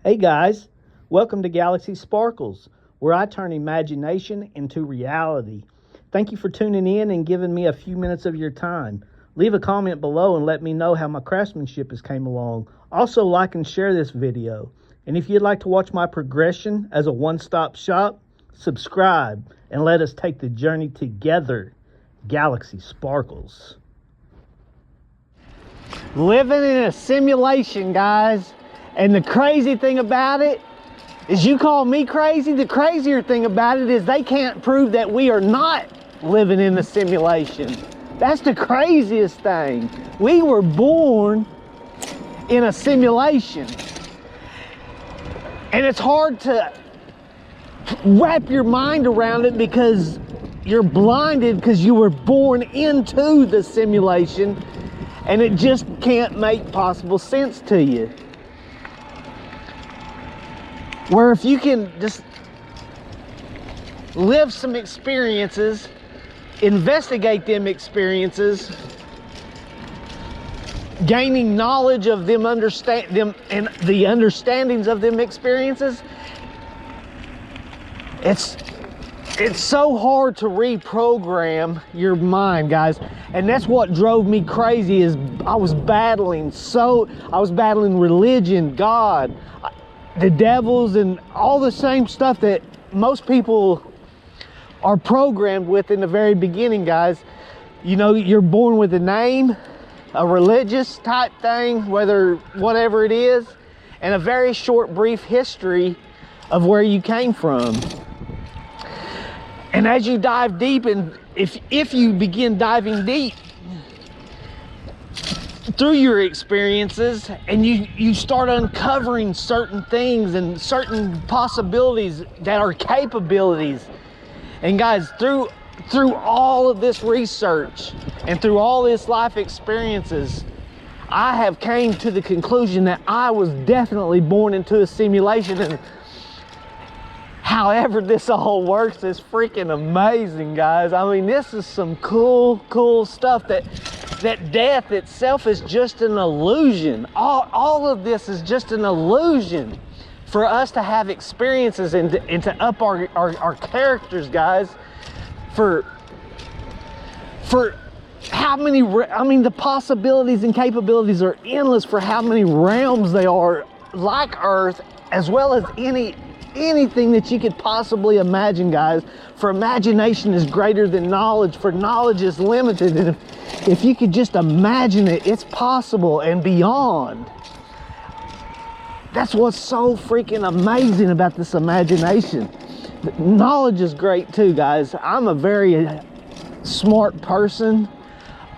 Hey guys, welcome to Galaxy Sparkles, where I turn imagination into reality. Thank you for tuning in and giving me a few minutes of your time. Leave a comment below and let me know how my craftsmanship has came along. Also like and share this video. And if you'd like to watch my progression as a one-stop shop, subscribe and let us take the journey together. Galaxy Sparkles. Living in a simulation, guys. And the crazy thing about it is, you call me crazy. The crazier thing about it is they can't prove that we are not living in a simulation. That's the craziest thing. We were born in a simulation. And it's hard to wrap your mind around it because you're blinded because you were born into the simulation, and it just can't make possible sense to you. Where if you can just live some experiences, investigate them experiences, gaining knowledge of them, understand them, and the understandings of them experiences, it's so hard to reprogram your mind, guys. And that's what drove me crazy. Is I was battling religion, God, the devils, and all the same stuff that most people are programmed with in the very beginning, guys. You know, you're born with a name, a religious type thing, whatever it is, and a very short, brief history of where you came from. And as you dive deep, and if you begin diving deep through your experiences, and you start uncovering certain things and certain possibilities that are capabilities. And guys, through all of this research and through all this life experiences, I have came to the conclusion that I was definitely born into a simulation. And however this all works is freaking amazing, guys. I mean, this is some cool stuff. That death itself is just an illusion. All of this is just an illusion for us to have experiences and to up our characters, guys. For how many, I mean, the possibilities and capabilities are endless for how many realms they are, like Earth, as well as anything that you could possibly imagine, guys. For imagination is greater than knowledge, for knowledge is limited. And if you could just imagine it, it's possible and beyond. That's what's so freaking amazing about this imagination. Knowledge is great too, guys. I'm a very smart person,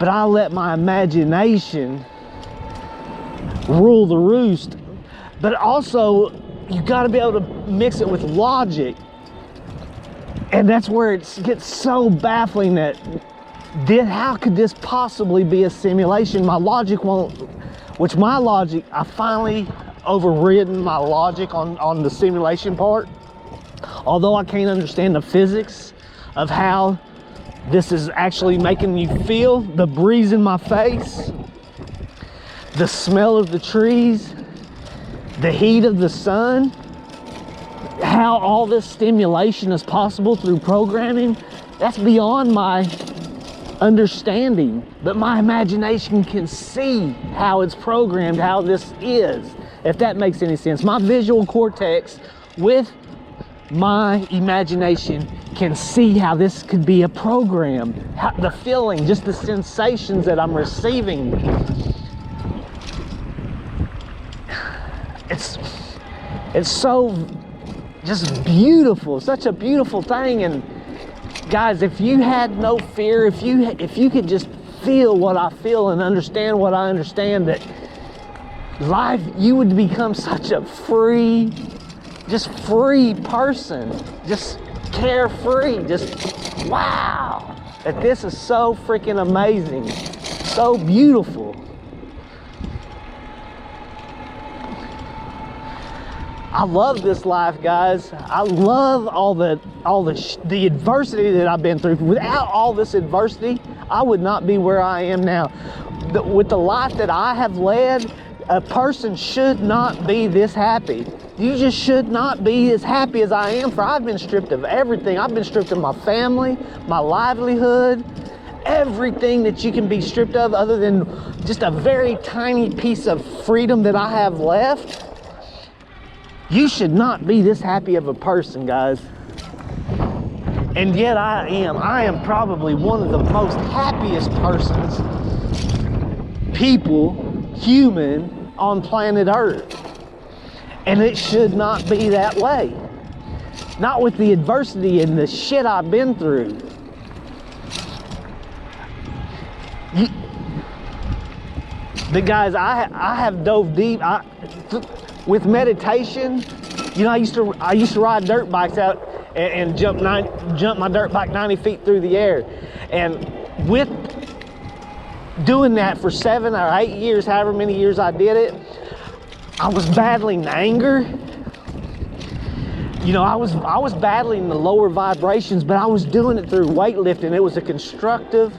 but I let my imagination rule the roost. But also, you got to be able to mix it with logic. And that's where it gets so baffling that how could this possibly be a simulation? My logic won't, I finally overridden my logic on the simulation part. Although I can't understand the physics of how this is actually making me feel, the breeze in my face, the smell of the trees, the heat of the sun, how all this stimulation is possible through programming, that's beyond my understanding. But my imagination can see how it's programmed, how this is, if that makes any sense. My visual cortex with my imagination can see how this could be a program, the feeling, just the sensations that I'm receiving. It's so just beautiful, such a beautiful thing. And guys, if you had no fear, if you could just feel what I feel and understand what I understand, that life, you would become such a free person, just carefree, just wow, that this is so freaking amazing, so beautiful. I love this life, guys. I love all the adversity that I've been through. Without all this adversity, I would not be where I am now. With the life that I have led, A person should not be this happy. You just should not be as happy as I am, for I've been stripped of everything. I've been stripped of my family, my livelihood, everything that you can be stripped of other than just a very tiny piece of freedom that I have left. You should not be this happy of a person, guys. And yet I am. I am probably one of the most happiest persons, human on planet Earth. And it should not be that way. Not with the adversity and the shit I've been through. But guys, I have dove deep with meditation. You know, I used to ride dirt bikes out and jump my dirt bike 90 feet through the air. And with doing that for 7 or 8 years, however many years I did it, I was battling anger. You know, I was battling the lower vibrations, but I was doing it through weightlifting. It was a constructive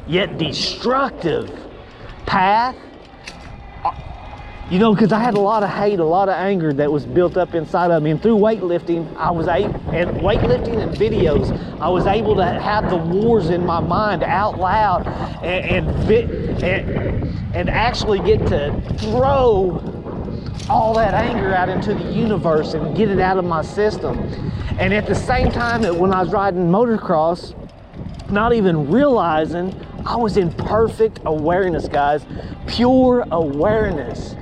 yet destructive path. You know, because I had a lot of hate, a lot of anger that was built up inside of me. And through weightlifting, and videos, I was able to have the wars in my mind out loud and actually get to throw all that anger out into the universe and get it out of my system. And at the same time, when I was riding motocross, not even realizing, I was in perfect awareness, guys. Pure awareness.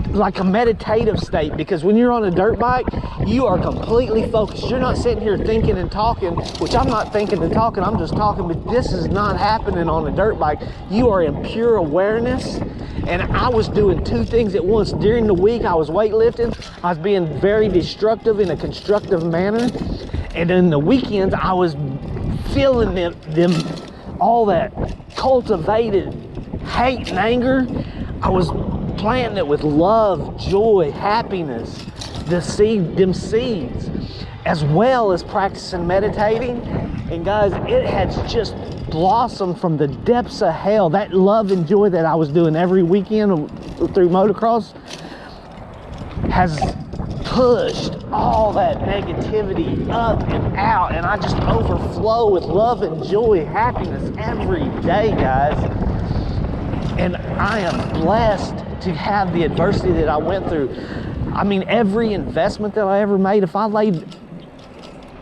Like a meditative state, because when you're on a dirt bike, you are completely focused. You're not sitting here thinking and talking, which I'm not thinking and talking, I'm just talking, but this is not happening on a dirt bike. You are in pure awareness. And I was doing two things at once. During the week, I was weightlifting. I was being very destructive in a constructive manner. And in the weekends, I was feeling them all that cultivated hate and anger. I was planting it with love, joy, happiness, them seeds, as well as practicing meditating. And guys, it has just blossomed from the depths of hell. That love and joy that I was doing every weekend through motocross has pushed all that negativity up and out, and I just overflow with love and joy, happiness every day, guys. And I am blessed to have the adversity that I went through. I mean, every investment that I ever made, if I laid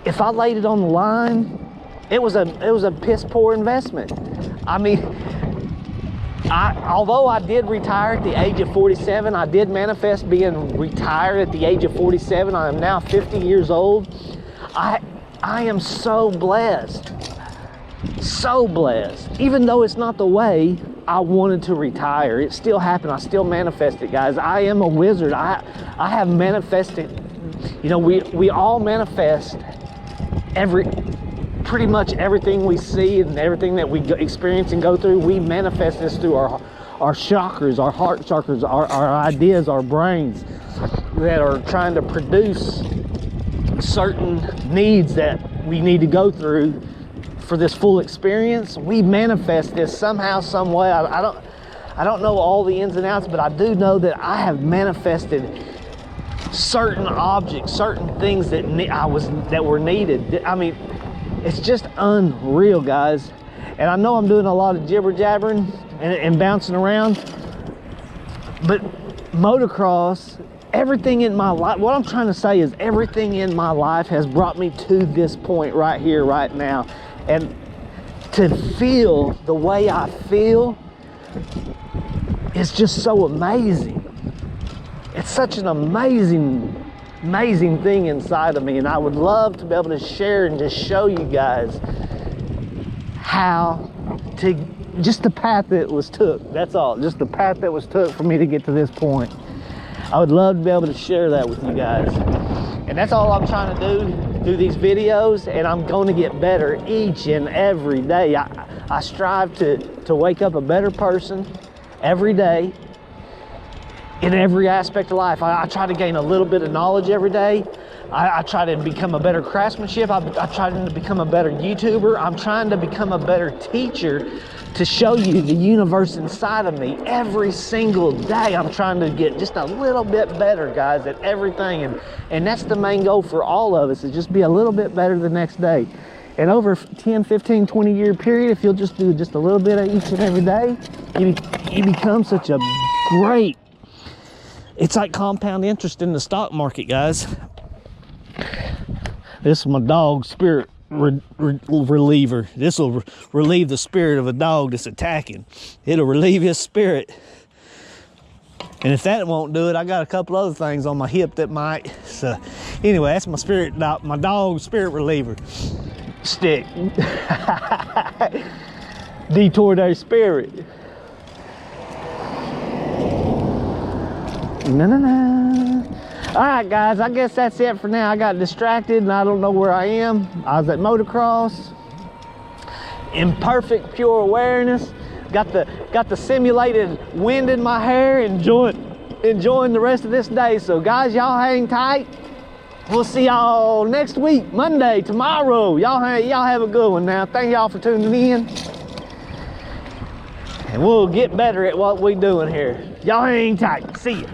it on the line, it was a piss poor investment. I mean, although I did retire at the age of 47, I did manifest being retired at the age of 47. I am now 50 years old. I am so blessed. So blessed. Even though it's not the way I wanted to retire, it still happened. I still manifested, guys. I am a wizard. I have manifested. You know, we all manifest pretty much everything we see and everything that we experience and go through. We manifest this through our chakras, our heart chakras, our ideas, our brains that are trying to produce certain needs that we need to go through for this full experience. We manifest this somehow, some way. I don't know all the ins and outs, but I do know that I have manifested certain objects, certain things that were needed. I mean, it's just unreal, guys. And I know I'm doing a lot of jibber jabbering and bouncing around, but motocross, everything in my life, what I'm trying to say is everything in my life has brought me to this point right here, right now. And to feel the way I feel is just so amazing. It's such an amazing thing inside of me, and I would love to be able to share and just show you guys how to, just the path that was took. That's all, just the path that was took for me to get to this point. I would love to be able to share that with you guys. And that's all I'm trying to do these videos, and I'm going to get better each and every day. I strive to wake up a better person every day, in every aspect of life. I try to gain a little bit of knowledge every day. I try to become a better craftsmanship. I try to become a better YouTuber. I'm trying to become a better teacher to show you the universe inside of me. Every single day I'm trying to get just a little bit better, guys, at everything. And that's the main goal for all of us, is just be a little bit better the next day. And over 10, 15, 20 year period, if you'll just do just a little bit of each and every day, you become such a great, it's like compound interest in the stock market, guys. This is my dog spirit reliever. This will relieve the spirit of a dog that's attacking. It'll relieve his spirit. And if that won't do it, I got a couple other things on my hip that might. So anyway, that's my dog spirit reliever stick. Detour their spirit. Na-na-na. All right, guys, I guess that's it for now. I got distracted and I don't know where I am. I was at motocross. Imperfect pure awareness. Got the simulated wind in my hair, enjoying the rest of this day. So guys, y'all hang tight. We'll see y'all next week, Monday, tomorrow. Y'all have a good one now. Thank y'all for tuning in. And we'll get better at what we doing here. Y'all hang tight. See ya.